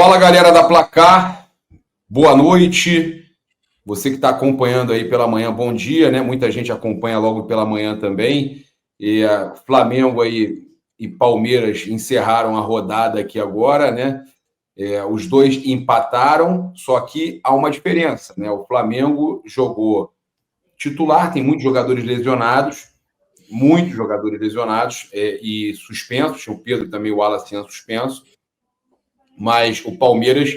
Fala, galera da Placar, boa noite. Você que está acompanhando aí pela manhã, bom dia, né? Muita gente acompanha logo pela manhã também. E Flamengo aí e Palmeiras encerraram a rodada aqui agora, né? Os dois empataram, só que há uma diferença, né? O Flamengo jogou titular, tem muitos jogadores lesionados e suspensos. Tinha o Pedro também, o Wallace suspenso. Mas o Palmeiras,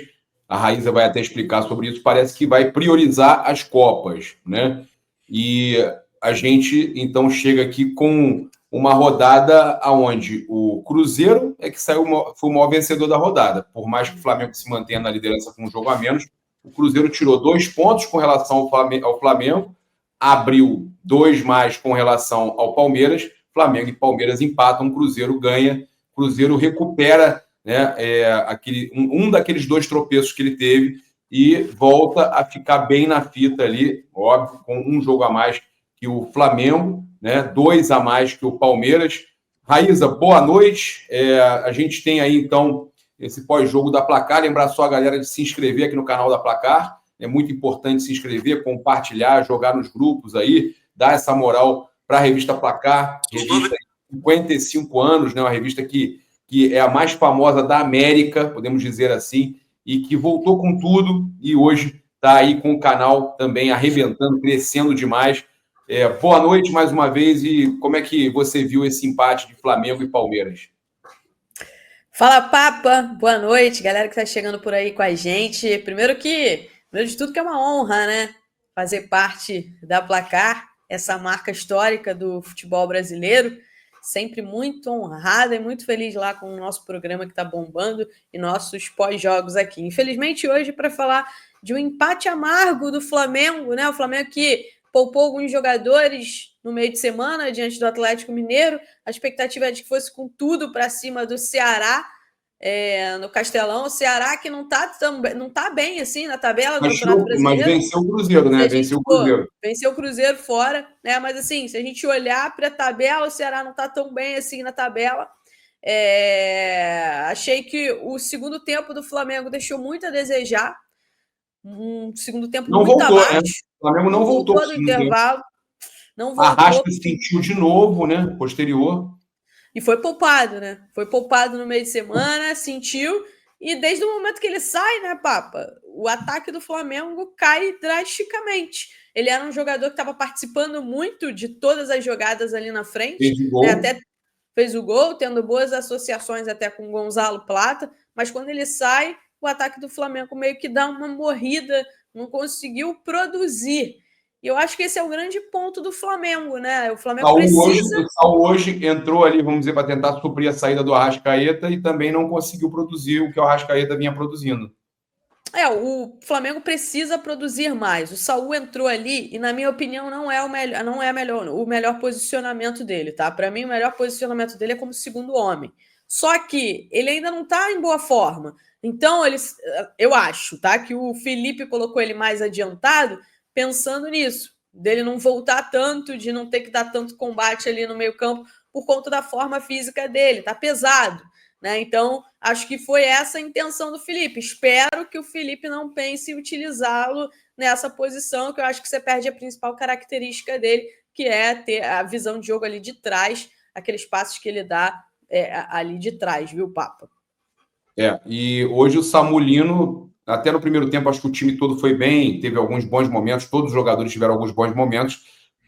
a Raíza vai até explicar sobre isso, parece que vai priorizar as Copas, né? E a gente, então, chega aqui com uma rodada onde o Cruzeiro é que foi o maior vencedor da rodada. Por mais que o Flamengo se mantenha na liderança com um jogo a menos, o Cruzeiro tirou 2 pontos com relação ao Flamengo, abriu 2 mais com relação ao Palmeiras, Flamengo e Palmeiras empatam, o Cruzeiro ganha, o Cruzeiro recupera, né, um daqueles 2 tropeços que ele teve e volta a ficar bem na fita ali, óbvio, com um jogo a mais que o Flamengo, né, 2 a mais que o Palmeiras. Raíza, boa noite. A gente tem aí, então, esse pós-jogo da Placar. Lembrar só a galera de se inscrever aqui no canal da Placar. É muito importante se inscrever, compartilhar, jogar nos grupos aí, dar essa moral para a revista Placar, revista de 55 anos, né, uma revista que é a mais famosa da América, podemos dizer assim, e que voltou com tudo e hoje está aí com o canal também arrebentando, crescendo demais. Boa noite mais uma vez, e como é que você viu esse empate de Flamengo e Palmeiras? Fala, Papa! Boa noite, galera que está chegando por aí com a gente. Primeiro de tudo que é uma honra, né? Fazer parte da Placar, essa marca histórica do futebol brasileiro. Sempre muito honrada e muito feliz lá com o nosso programa que está bombando e nossos pós-jogos aqui. Infelizmente, hoje, para falar de um empate amargo do Flamengo, né? O Flamengo que poupou alguns jogadores no meio de semana diante do Atlético Mineiro. A expectativa é de que fosse com tudo para cima do Ceará no Castelão. O Ceará que não tá bem assim na tabela do Campeonato Brasileiro. Mas venceu o Cruzeiro, né? Venceu o Cruzeiro fora, né? Mas assim, se a gente olhar para a tabela, o Ceará não está tão bem assim na tabela. Achei que o segundo tempo do Flamengo deixou muito a desejar. Um segundo tempo não muito voltou, abaixo. Né? O Flamengo não voltou no intervalo. Não voltou. Arrasca sentiu de novo, né? Posterior. E foi poupado, né? Foi poupado no meio de semana, sentiu. E desde o momento que ele sai, né, Papa? O ataque do Flamengo cai drasticamente. Ele era um jogador que estava participando muito de todas as jogadas ali na frente. Fez o gol. Né? Até fez o gol, tendo boas associações até com o Gonzalo Plata. Mas quando ele sai, o ataque do Flamengo meio que dá uma morrida, não conseguiu produzir. E eu acho que esse é o grande ponto do Flamengo, né? O Flamengo precisa... O Saul hoje entrou ali, vamos dizer, para tentar suprir a saída do Arrascaeta e também não conseguiu produzir o que o Arrascaeta vinha produzindo. O Flamengo precisa produzir mais. O Saul entrou ali e, na minha opinião, não é o melhor posicionamento dele, tá? Para mim, o melhor posicionamento dele é como segundo homem. Só que ele ainda não está em boa forma. Então, eu acho, tá? Que o Felipe colocou ele mais adiantado pensando nisso, dele não voltar tanto, de não ter que dar tanto combate ali no meio-campo por conta da forma física dele, tá pesado, né? Então, acho que foi essa a intenção do Felipe. Espero que o Felipe não pense em utilizá-lo nessa posição, que eu acho que você perde a principal característica dele, que é ter a visão de jogo ali de trás, aqueles passos que ele dá ali de trás, viu, Papa? E hoje o Samulino, até no primeiro tempo, acho que o time todo foi bem, teve alguns bons momentos, todos os jogadores tiveram alguns bons momentos,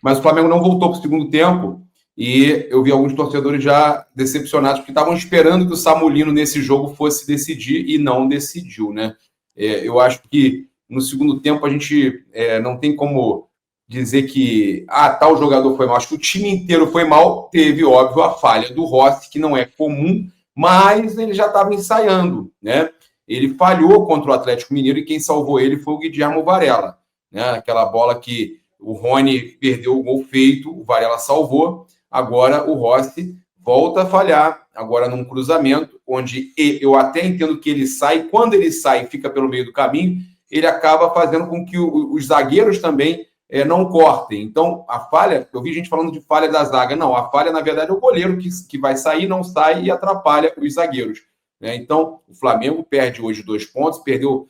mas o Flamengo não voltou para o segundo tempo e eu vi alguns torcedores já decepcionados, porque estavam esperando que o Samulino nesse jogo fosse decidir e não decidiu, né? Eu acho que no segundo tempo a gente não tem como dizer que tal jogador foi mal. Acho que o time inteiro foi mal. Teve, óbvio, a falha do Rossi, que não é comum, mas ele já estava ensaiando, né? Ele falhou contra o Atlético Mineiro e quem salvou ele foi o Guilherme Varela, né? Aquela bola que o Rony perdeu o gol feito, o Varela salvou. Agora o Rossi volta a falhar, agora num cruzamento, onde eu até entendo que ele sai, quando ele sai e fica pelo meio do caminho, ele acaba fazendo com que os zagueiros também não cortem. Então, a falha, eu vi gente falando de falha da zaga. Não, a falha, na verdade, é o goleiro que vai sair, não sai e atrapalha os zagueiros. né? Então, o Flamengo perde hoje 2 pontos, perdeu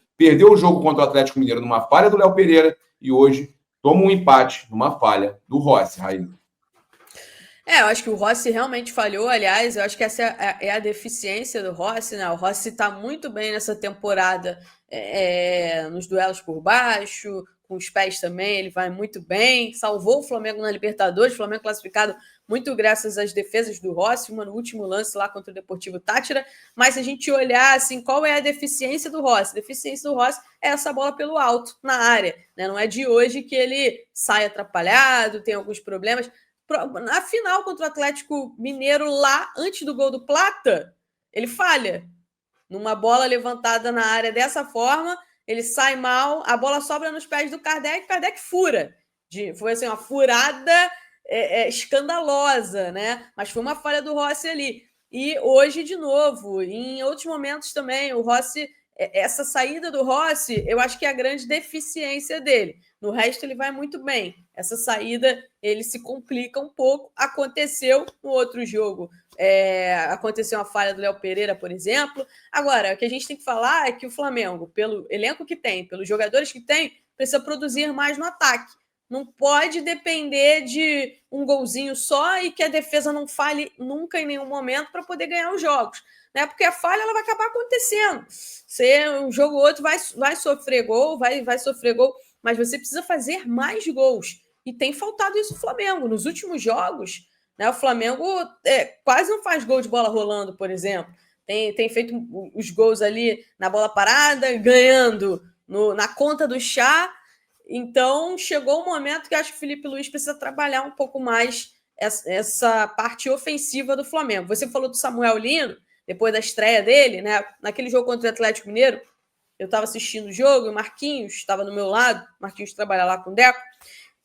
o jogo contra o Atlético Mineiro numa falha do Léo Pereira e hoje toma um empate numa falha do Rossi, Raíssa. Eu acho que o Rossi realmente falhou. Aliás, eu acho que essa é a deficiência do Rossi, né? O Rossi está muito bem nessa temporada, nos duelos por baixo, com os pés também, ele vai muito bem. Salvou o Flamengo na Libertadores, o Flamengo classificado muito graças às defesas do Rossi, uma no último lance lá contra o Deportivo Táchira. Mas se a gente olhar assim, qual é a deficiência do Rossi? A deficiência do Rossi é essa bola pelo alto, na área, né? Não é de hoje que ele sai atrapalhado, tem alguns problemas. Na final contra o Atlético Mineiro, lá antes do gol do Plata, ele falha. Numa bola levantada na área dessa forma, ele sai mal, a bola sobra nos pés do Kardec fura. Foi assim, uma furada escandalosa, né? Mas foi uma falha do Rossi ali. E hoje, de novo, em outros momentos também, o Rossi, essa saída do Rossi, eu acho que é a grande deficiência dele. No resto, ele vai muito bem. Essa saída, ele se complica um pouco. Aconteceu no outro jogo. Aconteceu uma falha do Léo Pereira, por exemplo. Agora, o que a gente tem que falar é que o Flamengo, pelo elenco que tem, pelos jogadores que tem, precisa produzir mais no ataque. Não pode depender de um golzinho só e que a defesa não falhe nunca em nenhum momento para poder ganhar os jogos. Né? Porque a falha ela vai acabar acontecendo. Um jogo ou outro vai sofrer gol, vai sofrer gol, mas você precisa fazer mais gols. E tem faltado isso no Flamengo. Nos últimos jogos, né, o Flamengo quase não faz gol de bola rolando, por exemplo. Tem feito os gols ali na bola parada, ganhando na conta do chá. Então, chegou um momento que acho que o Felipe Luiz precisa trabalhar um pouco mais essa parte ofensiva do Flamengo. Você falou do Samuel Lino, depois da estreia dele, né? Naquele jogo contra o Atlético Mineiro, eu estava assistindo o jogo, e o Marquinhos estava do meu lado, Marquinhos trabalha lá com o Deco,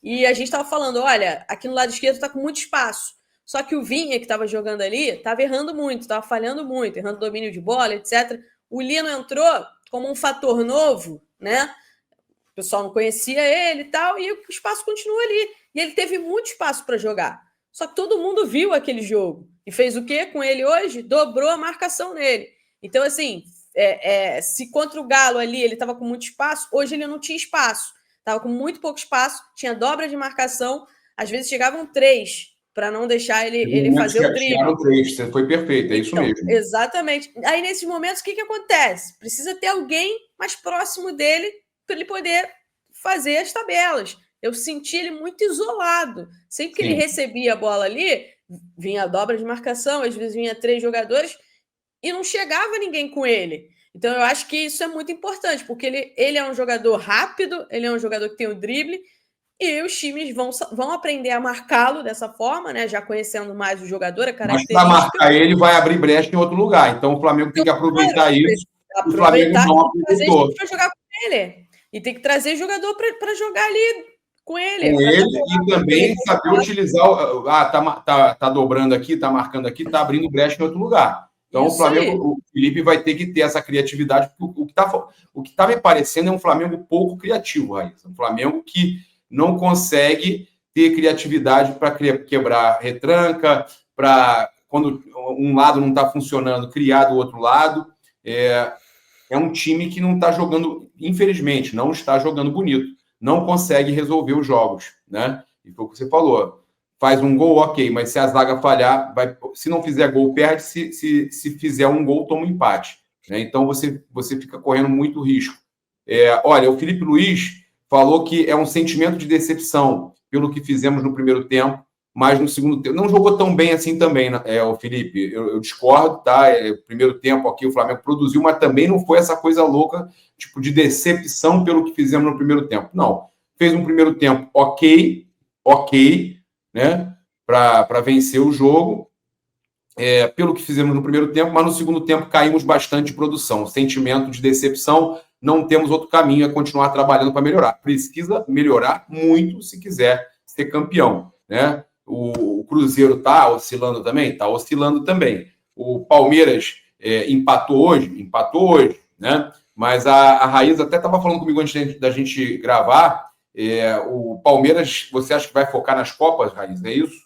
e a gente estava falando, olha, aqui no lado esquerdo está com muito espaço. Só que o Vinha, que estava jogando ali, estava errando muito, estava falhando muito, errando domínio de bola, etc. O Lino entrou como um fator novo, né? O pessoal não conhecia ele e tal, e o espaço continua ali. E ele teve muito espaço para jogar. Só que todo mundo viu aquele jogo. E fez o quê com ele hoje? Dobrou a marcação nele. Então, assim, se contra o Galo ali ele estava com muito espaço, hoje ele não tinha espaço. Estava com muito pouco espaço, tinha dobra de marcação, às vezes chegavam 3 para não deixar ele fazer o drible. Chegaram 3, você foi perfeito, é isso mesmo. Exatamente. Aí, nesses momentos, o que acontece? Precisa ter alguém mais próximo dele para ele poder fazer as tabelas. Eu senti ele muito isolado. Sempre que ele recebia a bola ali, vinha a dobra de marcação, às vezes vinha 3 jogadores e não chegava ninguém com ele. Então, eu acho que isso é muito importante, porque ele é um jogador rápido, ele é um jogador que tem o drible, e os times vão aprender a marcá-lo dessa forma, né? Já conhecendo mais o jogador, a característica. Mas para marcar ele, vai abrir brecha em outro lugar. Então, o Flamengo tem que aproveitar isso. O Flamengo não aproveitou. Para jogar com ele. E tem que trazer jogador para jogar ali com ele. Com ele e também saber utilizar. Tá dobrando aqui, tá marcando aqui, tá abrindo brecha em outro lugar. Então, isso o Flamengo, o Felipe vai ter que ter essa criatividade. O que tá me parecendo é um Flamengo pouco criativo, Raíssa. Um Flamengo que não consegue ter criatividade para quebrar retranca, para, quando um lado não está funcionando, criar do outro lado. É um time que não está jogando, infelizmente, não está jogando bonito. Não consegue resolver os jogos, né? E foi o que você falou. Faz um gol, ok, mas se a zaga falhar, se não fizer gol, perde. Se fizer um gol, toma um empate. Né? Então, você fica correndo muito risco. Olha, o Felipe Luiz falou que é um sentimento de decepção pelo que fizemos no primeiro tempo, mas no segundo tempo não jogou tão bem assim também, né? O Felipe. Eu discordo, tá? Primeiro tempo aqui o Flamengo produziu, mas também não foi essa coisa louca, tipo, de decepção pelo que fizemos no primeiro tempo. Não. Fez um primeiro tempo ok, né? Para vencer o jogo, pelo que fizemos no primeiro tempo, mas no segundo tempo caímos bastante de produção. Sentimento de decepção. Não temos outro caminho, é continuar trabalhando para melhorar. Precisa melhorar muito se quiser ser campeão, né? O Cruzeiro está oscilando também? Está oscilando também. O Palmeiras empatou hoje, né? Mas a Raíssa até estava falando comigo antes da gente gravar. O Palmeiras, você acha que vai focar nas Copas, Raíssa? É isso?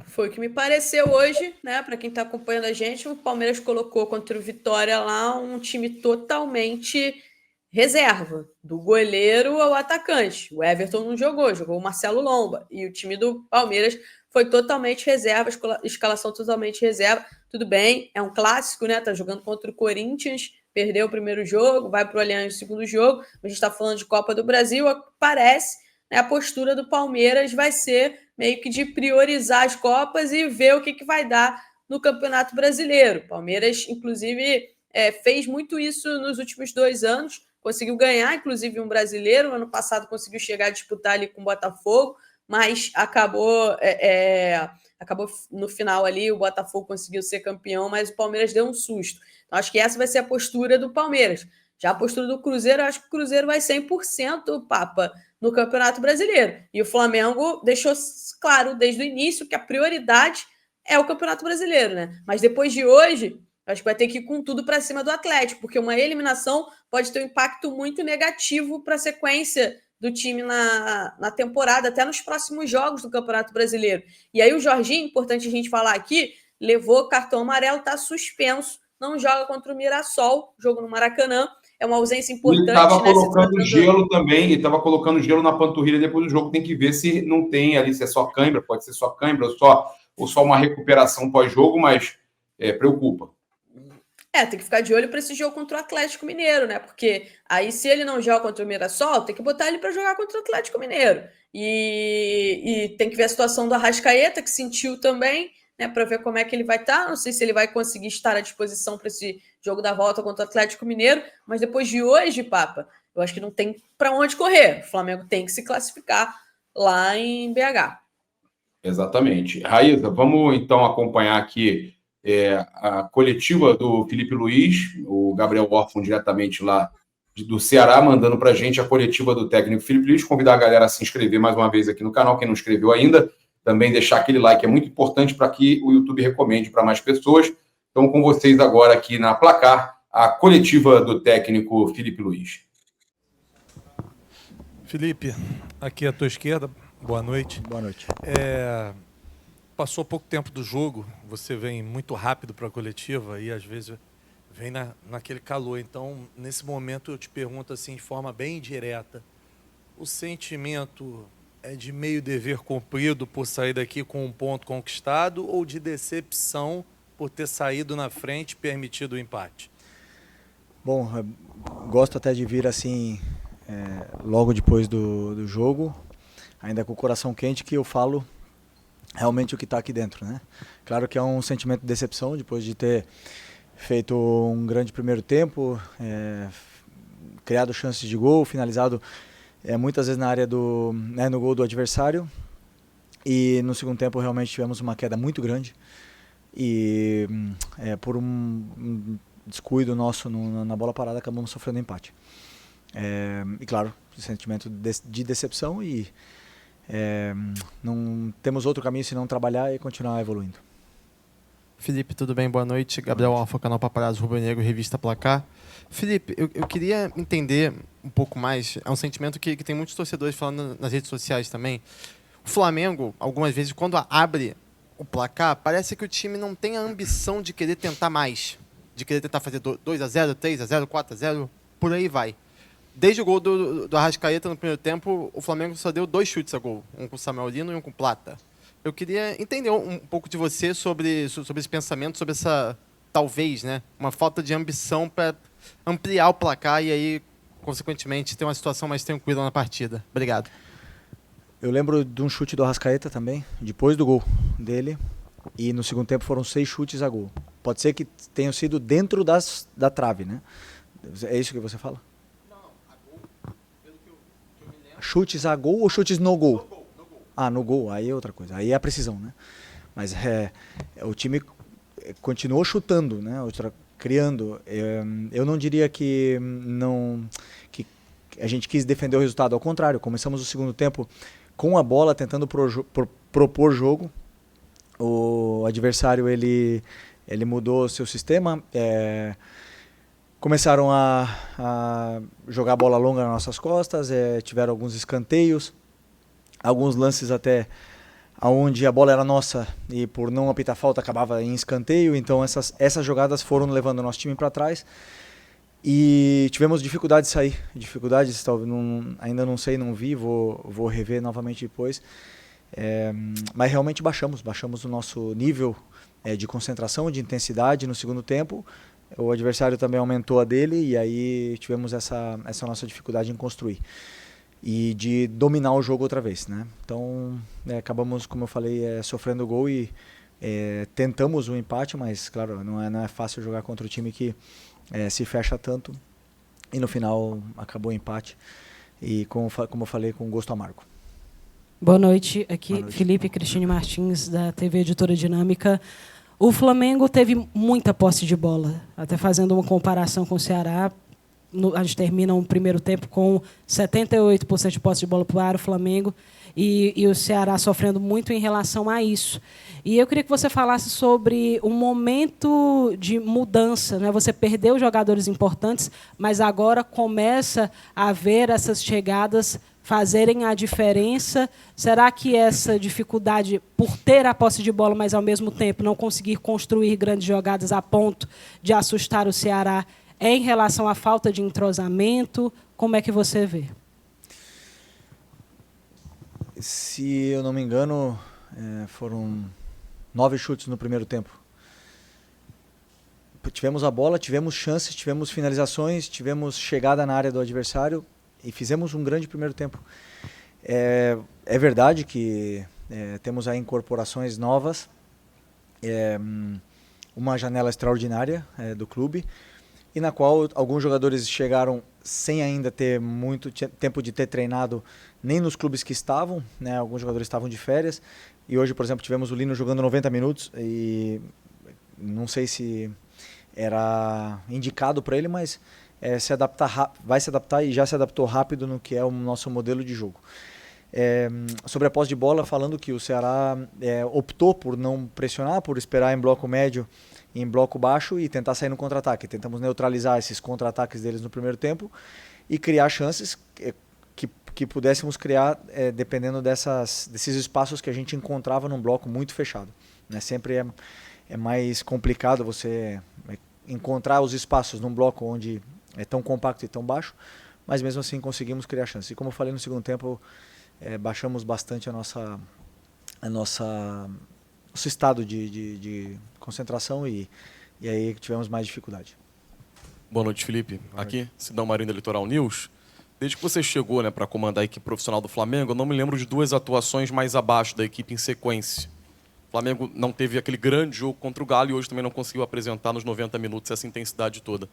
Foi o que me pareceu hoje, né? Para quem está acompanhando a gente, o Palmeiras colocou contra o Vitória lá um time totalmente reserva, do goleiro ao atacante. O Everton não jogou, jogou o Marcelo Lomba. E o time do Palmeiras foi totalmente reserva, escalação totalmente reserva. Tudo bem, é um clássico, né? Tá jogando contra o Corinthians, perdeu o primeiro jogo, vai para o Allianz no segundo jogo. A gente está falando de Copa do Brasil, parece, né, a postura do Palmeiras vai ser meio que de priorizar as Copas e ver o que vai dar no Campeonato Brasileiro. O Palmeiras, inclusive, fez muito isso nos últimos 2 anos, conseguiu ganhar, inclusive, um brasileiro. No ano passado conseguiu chegar a disputar ali com o Botafogo, mas acabou no final ali, o Botafogo conseguiu ser campeão, mas o Palmeiras deu um susto. Então, acho que essa vai ser a postura do Palmeiras. Já a postura do Cruzeiro, eu acho que o Cruzeiro vai 100%, Papa, no Campeonato Brasileiro. E o Flamengo deixou claro desde o início que a prioridade é o Campeonato Brasileiro, né? Mas depois de hoje, acho que vai ter que ir com tudo para cima do Atlético, porque uma eliminação pode ter um impacto muito negativo para a sequência do time na temporada, até nos próximos jogos do Campeonato Brasileiro. E aí o Jorginho, importante a gente falar aqui, levou cartão amarelo, está suspenso, não joga contra o Mirassol, jogo no Maracanã. É uma ausência importante. Ele estava colocando gelo também, ele estava colocando gelo na panturrilha depois do jogo. Tem que ver se não tem ali, se é só cãibra, pode ser só cãibra ou só uma recuperação pós-jogo, mas preocupa. Tem que ficar de olho para esse jogo contra o Atlético Mineiro, né? Porque aí, se ele não joga contra o Mirassol, tem que botar ele para jogar contra o Atlético Mineiro. E tem que ver a situação do Arrascaeta, que sentiu também, né? Para ver como é que ele vai estar. Não sei se ele vai conseguir estar à disposição para esse jogo da volta contra o Atlético Mineiro, mas depois de hoje, Papa, eu acho que não tem para onde correr. O Flamengo tem que se classificar lá em BH. Exatamente. Raíza, vamos então acompanhar aqui a coletiva do Felipe Luiz, o Gabriel Orfon, diretamente lá do Ceará, mandando para a gente a coletiva do técnico Felipe Luiz. Convidar a galera a se inscrever mais uma vez aqui no canal, quem não inscreveu ainda, também deixar aquele like, é muito importante para que o YouTube recomende para mais pessoas. Então, com vocês agora aqui na Placar, a coletiva do técnico Felipe Luiz. Felipe, aqui à tua esquerda, boa noite. Boa noite. Passou pouco tempo do jogo, você vem muito rápido para a coletiva e às vezes vem naquele calor. Então, nesse momento eu te pergunto assim, de forma bem direta, o sentimento é de meio dever cumprido por sair daqui com um ponto conquistado ou de decepção por ter saído na frente e permitido o empate? Bom, gosto até de vir assim, logo depois do jogo, ainda com o coração quente, que eu falo realmente o que está aqui dentro, né? Claro que é um sentimento de decepção depois de ter feito um grande primeiro tempo, criado chances de gol, finalizado muitas vezes na área no gol do adversário, e no segundo tempo realmente tivemos uma queda muito grande e por um descuido nosso na bola parada acabamos sofrendo empate. E claro, sentimento de decepção e não temos outro caminho senão trabalhar e continuar evoluindo. Felipe, tudo bem? Boa noite. Gabriel Alfa, canal Paparazzo Rubro Negro, revista Placar. Felipe, eu queria entender um pouco mais, é um sentimento que tem muitos torcedores falando nas redes sociais também. O Flamengo, algumas vezes, quando abre o placar, parece que o time não tem a ambição de querer tentar mais, de querer tentar fazer 2-0, 3-0, 4-0, por aí vai. Desde o gol do Arrascaeta no primeiro tempo, o Flamengo só deu 2 chutes a gol, um com o Samuel Lino e um com o Plata. Eu queria entender um pouco de você sobre esse pensamento, sobre essa, talvez, né, uma falta de ambição para ampliar o placar e aí, consequentemente, ter uma situação mais tranquila na partida. Obrigado. Eu lembro de um chute do Arrascaeta também, depois do gol dele, e no segundo tempo foram 6 chutes a gol. Pode ser que tenham sido dentro da trave, né? É isso que você fala? Chutes a gol ou chutes no gol? No gol. No gol, aí é outra coisa, aí é a precisão, né? Mas o time continuou chutando, né? Criando. Eu não diria que a gente quis defender o resultado, ao contrário, começamos o segundo tempo com a bola, tentando propor jogo. O adversário ele mudou seu sistema, começaram a jogar bola longa nas nossas costas, tiveram alguns escanteios, alguns lances até onde a bola era nossa e por não apitar falta acabava em escanteio. Então essas jogadas foram levando o nosso time para trás e tivemos dificuldade de sair. Dificuldades, ainda não sei, não vi, vou rever novamente depois. Mas realmente baixamos o nosso nível de concentração, de intensidade no segundo tempo. O adversário também aumentou a dele e aí tivemos essa nossa dificuldade em construir e de dominar o jogo outra vez, né? Então acabamos, como eu falei, sofrendo gol e tentamos o empate, mas claro, não é fácil jogar contra o time que se fecha tanto e no final acabou o empate e como eu falei, com gosto amargo. Boa noite, aqui Boa noite. Felipe Cristine Martins, da TV Editora Dinâmica. O Flamengo teve muita posse de bola, até fazendo uma comparação com o Ceará, a gente termina um primeiro tempo com 78% de posse de bola para o Flamengo e o Ceará sofrendo muito em relação a isso. E eu queria que você falasse sobre um momento de mudança, né? Você perdeu jogadores importantes, mas agora começa a ver essas chegadas fazerem a diferença. Será que essa dificuldade por ter a posse de bola, mas ao mesmo tempo não conseguir construir grandes jogadas a ponto de assustar o Ceará é em relação à falta de entrosamento? Como é que você vê? Se eu não me engano, foram 9 chutes no primeiro tempo. Tivemos a bola, tivemos chances, tivemos finalizações, tivemos chegada na área do adversário e fizemos um grande primeiro tempo. É verdade que temos aí incorporações novas, uma janela extraordinária do clube, e na qual alguns jogadores chegaram sem ainda ter muito tempo de ter treinado nem nos clubes que estavam, né? Alguns jogadores estavam de férias, e hoje, por exemplo, tivemos o Lino jogando 90 minutos, e não sei se era indicado para ele, mas vai se adaptar e já se adaptou rápido no que é o nosso modelo de jogo. Sobre a posse de bola, falando que o Ceará optou por não pressionar, por esperar em bloco médio, em bloco baixo e tentar sair no contra-ataque. Tentamos neutralizar esses contra-ataques deles no primeiro tempo e criar chances que pudéssemos criar dependendo desses espaços que a gente encontrava num bloco muito fechado, né? Sempre é mais complicado você encontrar os espaços num bloco onde é tão compacto e tão baixo, mas mesmo assim conseguimos criar chances. E como eu falei, no segundo tempo baixamos bastante nosso estado de concentração e aí tivemos mais dificuldade. Boa noite, Felipe. Aqui, Sidão Marinho da Litoral News. Desde que você chegou, né, para comandar a equipe profissional do Flamengo, eu não me lembro de 2 atuações mais abaixo da equipe em sequência. O Flamengo não teve aquele grande jogo contra o Galo e hoje também não conseguiu apresentar nos 90 minutos essa intensidade toda.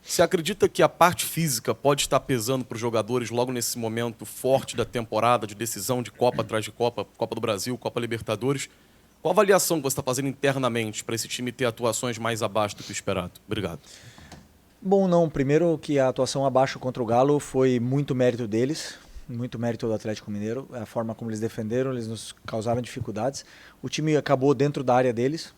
Você acredita que a parte física pode estar pesando para os jogadores logo nesse momento forte da temporada, de decisão de Copa atrás de Copa, Copa do Brasil, Copa Libertadores? Qual a avaliação que você está fazendo internamente para esse time ter atuações mais abaixo do que o esperado? Obrigado. Bom, não. Primeiro que a atuação abaixo contra o Galo foi muito mérito deles, muito mérito do Atlético Mineiro. A forma como eles defenderam, eles nos causaram dificuldades. O time acabou dentro da área deles,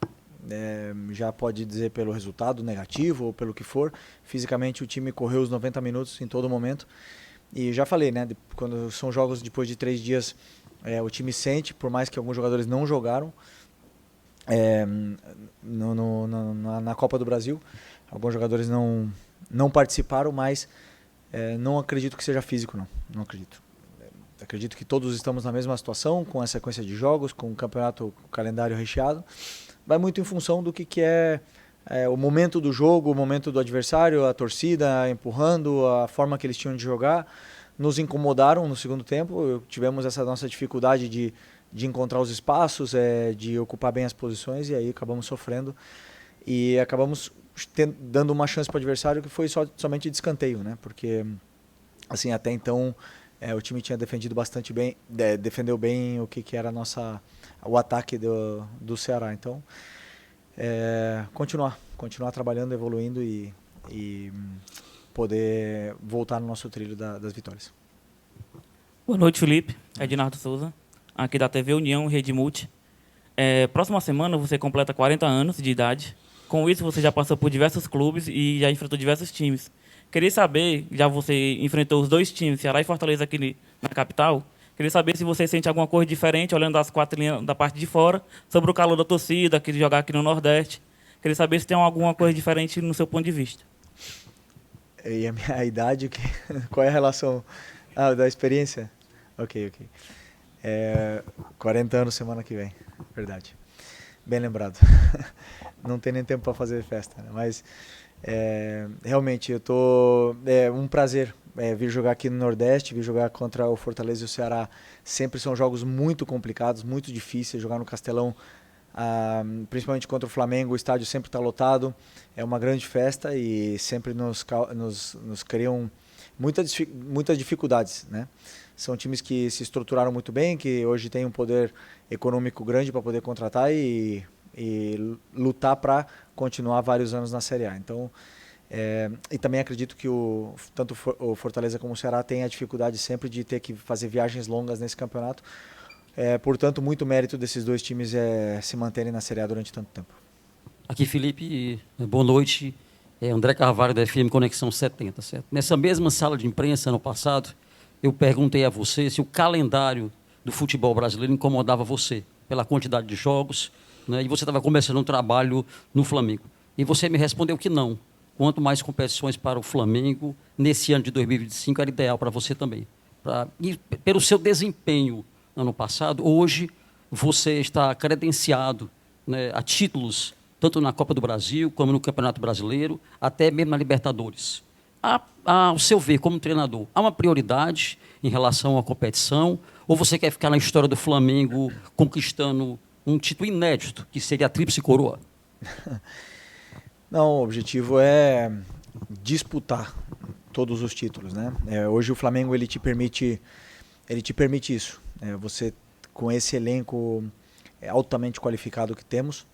já pode dizer pelo resultado negativo ou pelo que for. Fisicamente o time correu os 90 minutos em todo momento. E já falei, né? Quando são jogos depois de 3 dias, o time sente, por mais que alguns jogadores não jogaram na Copa do Brasil. Alguns jogadores não participaram, mas não acredito que seja físico, não acredito. Acredito que todos estamos na mesma situação, com a sequência de jogos, com o campeonato, o calendário recheado. Vai muito em função do que é o momento do jogo, o momento do adversário, a torcida empurrando, a forma que eles tinham de jogar. Nos incomodaram no segundo tempo, tivemos essa nossa dificuldade de encontrar os espaços, de ocupar bem as posições, e aí acabamos sofrendo e acabamos dando uma chance para o adversário que foi somente de escanteio, né? Porque assim, até então o time tinha defendido bastante bem, defendeu bem o que era o ataque do Ceará. Então, continuar trabalhando, evoluindo e poder voltar no nosso trilho das vitórias. Boa noite, Felipe. Ednardo Souza, aqui da TV União Rede Multi. Próxima semana você completa 40 anos de idade. Com isso, você já passou por diversos clubes e já enfrentou diversos times. Queria saber, já você enfrentou os 2 times, Ceará e Fortaleza aqui na capital, Queria saber se você sente alguma coisa diferente, olhando das 4 linhas da parte de fora, sobre o calor da torcida, aqui de jogar aqui no Nordeste. Queria saber se tem alguma coisa diferente no seu ponto de vista. E a minha idade, qual é a relação da experiência? Ok. 40 anos semana que vem, verdade. Bem lembrado. Não tem nem tempo para fazer festa, né? Mas realmente é um prazer vir jogar aqui no Nordeste, vir jogar contra o Fortaleza e o Ceará. Sempre são jogos muito complicados, muito difíceis. Jogar no Castelão, principalmente contra o Flamengo, o estádio sempre está lotado. É uma grande festa e sempre nos criam muitas dificuldades, né? São times que se estruturaram muito bem, que hoje têm um poder econômico grande para poder contratar e lutar para continuar vários anos na Série A. Então, e também acredito que tanto o Fortaleza como o Ceará têm a dificuldade sempre de ter que fazer viagens longas nesse campeonato. Portanto, muito mérito desses dois times se manterem na Série A durante tanto tempo. Aqui, Felipe, boa noite. André Carvalho, da FM Conexão 70, certo? Nessa mesma sala de imprensa, ano passado, eu perguntei a você se o calendário do futebol brasileiro incomodava você, pela quantidade de jogos, né? E você estava começando um trabalho no Flamengo. E você me respondeu que não. Quanto mais competições para o Flamengo, nesse ano de 2025, era ideal para você também. E pelo seu desempenho no ano passado, hoje você está credenciado, né, a títulos, tanto na Copa do Brasil, como no Campeonato Brasileiro, até mesmo na Libertadores. Ao seu ver, como treinador, há uma prioridade em relação à competição? Ou você quer ficar na história do Flamengo conquistando um título inédito, que seria a Tríplice Coroa? Não, o objetivo é disputar todos os títulos, né? Hoje o Flamengo ele te permite isso. Você, com esse elenco altamente qualificado que temos,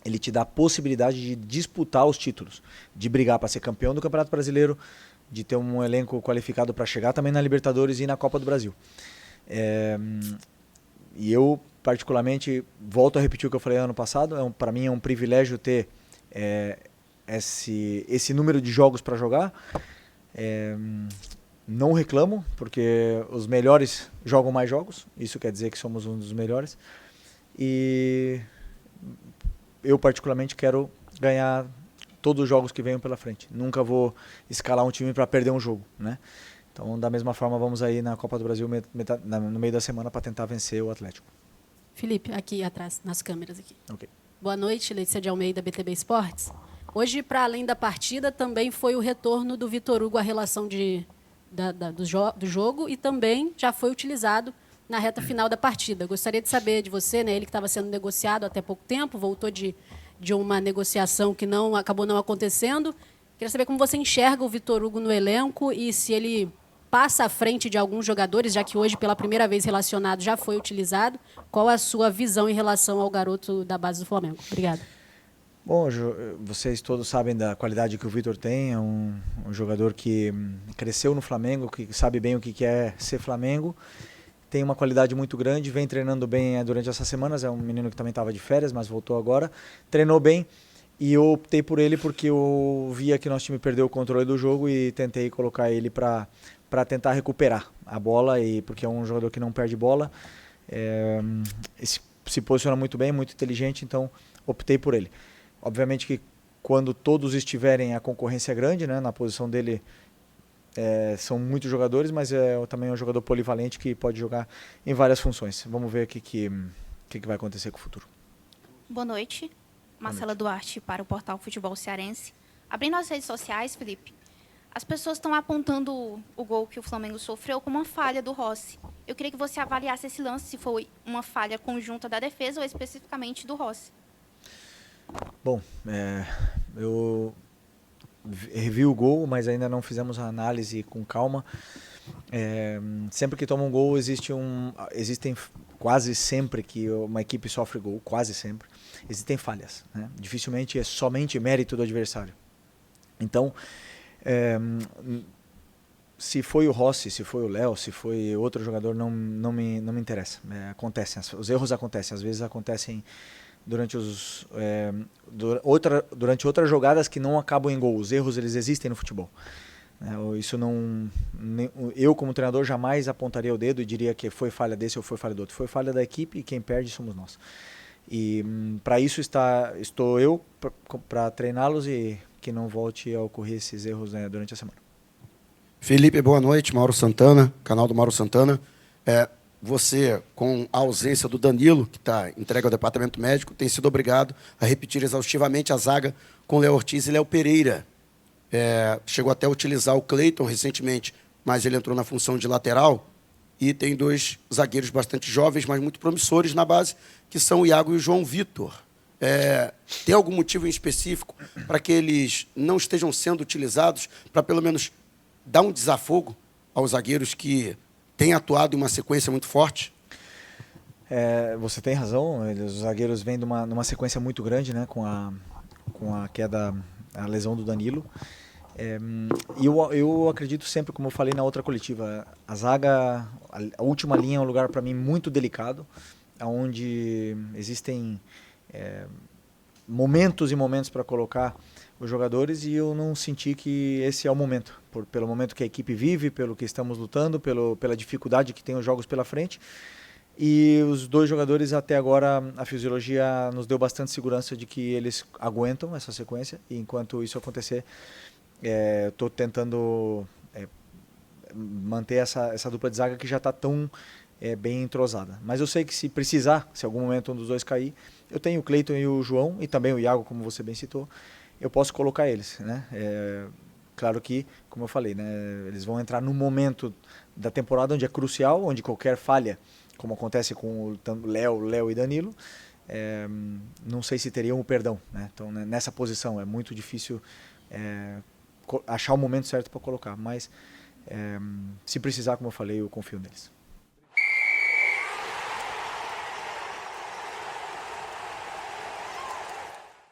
ele te dá a possibilidade de disputar os títulos, de brigar para ser campeão do Campeonato Brasileiro, de ter um elenco qualificado para chegar também na Libertadores e na Copa do Brasil. E eu, particularmente, volto a repetir o que eu falei ano passado, para mim é um privilégio ter esse número de jogos para jogar. Não reclamo, porque os melhores jogam mais jogos, isso quer dizer que somos um dos melhores. E eu, particularmente, quero ganhar todos os jogos que venham pela frente. Nunca vou escalar um time para perder um jogo, né? Então, da mesma forma, vamos aí na Copa do Brasil no meio da semana para tentar vencer o Atlético. Felipe, aqui atrás, nas câmeras aqui. Okay. Boa noite, Letícia de Almeida, BTB Esportes. Hoje, para além da partida, também foi o retorno do Vitor Hugo à relação do jogo e também já foi utilizado na reta final da partida. Gostaria de saber de você, né, ele que estava sendo negociado até pouco tempo, voltou de uma negociação que acabou não acontecendo. Queria saber como você enxerga o Vitor Hugo no elenco e se ele passa à frente de alguns jogadores, já que hoje, pela primeira vez relacionado, já foi utilizado. Qual a sua visão em relação ao garoto da base do Flamengo? Obrigada. Bom, vocês todos sabem da qualidade que o Vitor tem. É um jogador que cresceu no Flamengo, que sabe bem o que é ser Flamengo. Tem uma qualidade muito grande, vem treinando bem durante essas semanas. É um menino que também estava de férias, mas voltou agora. Treinou bem e eu optei por ele porque eu via que nosso time perdeu o controle do jogo e tentei colocar ele para tentar recuperar a bola, porque é um jogador que não perde bola. Se posiciona muito bem, muito inteligente, então optei por ele. Obviamente que quando todos estiverem, a concorrência é grande, né? Na posição dele são muitos jogadores, mas também é um jogador polivalente que pode jogar em várias funções. Vamos ver o que vai acontecer com o futuro. Boa noite. Marcela Duarte para o portal Futebol Cearense. Abrindo as redes sociais, Felipe, as pessoas estão apontando o gol que o Flamengo sofreu como uma falha do Rossi. Eu queria que você avaliasse esse lance, se foi uma falha conjunta da defesa ou especificamente do Rossi. Bom, eu revi o gol, mas ainda não fizemos a análise com calma. Sempre que toma um gol, existem quase sempre que uma equipe sofre gol, quase sempre, existem falhas, né? Dificilmente é somente mérito do adversário. Então, se foi o Rossi, se foi o Léo, se foi outro jogador, não me interessa. Acontecem, os erros acontecem, às vezes acontecem durante outras jogadas que não acabam em gol. Os erros, eles existem no futebol, Isso não, eu como treinador jamais apontaria o dedo e diria que foi falha desse ou foi falha do outro. Foi falha da equipe e quem perde somos nós. E para isso estou eu para treiná-los e que não volte a ocorrer esses erros, né, durante a semana. Felipe, boa noite. Mauro Santana, canal do Mauro Santana. Você, com a ausência do Danilo, que está entregue ao departamento médico, tem sido obrigado a repetir exaustivamente a zaga com Léo Ortiz e Léo Pereira. Chegou até a utilizar o Cleiton recentemente, mas ele entrou na função de lateral. E tem 2 zagueiros bastante jovens, mas muito promissores na base, que são o Iago e o João Vitor. Tem algum motivo em específico para que eles não estejam sendo utilizados, para pelo menos dar um desafogo aos zagueiros que têm atuado em uma sequência muito forte? Você tem razão, os zagueiros vêm numa sequência muito grande, né, com a queda, a lesão do Danilo. E eu acredito sempre, como eu falei na outra coletiva, a zaga, a última linha é um lugar para mim muito delicado, onde existem momentos e momentos para colocar os jogadores, e eu não senti que esse é o momento, pelo momento que a equipe vive, pelo que estamos lutando, pela dificuldade que tem os jogos pela frente. E os 2 jogadores, até agora, a fisiologia nos deu bastante segurança de que eles aguentam essa sequência, e enquanto isso acontecer, estou tentando manter essa dupla de zaga que já está tão bem entrosada. Mas eu sei que se precisar, se algum momento um dos 2 cair, eu tenho o Cleiton e o João, e também o Iago, como você bem citou, eu posso colocar eles, né? Claro que, como eu falei, né, eles vão entrar num momento da temporada onde é crucial, onde qualquer falha, como acontece com o Léo e Danilo, não sei se teriam o perdão, né? Então, nessa posição é muito difícil achar o momento certo para colocar, mas se precisar, como eu falei, eu confio neles.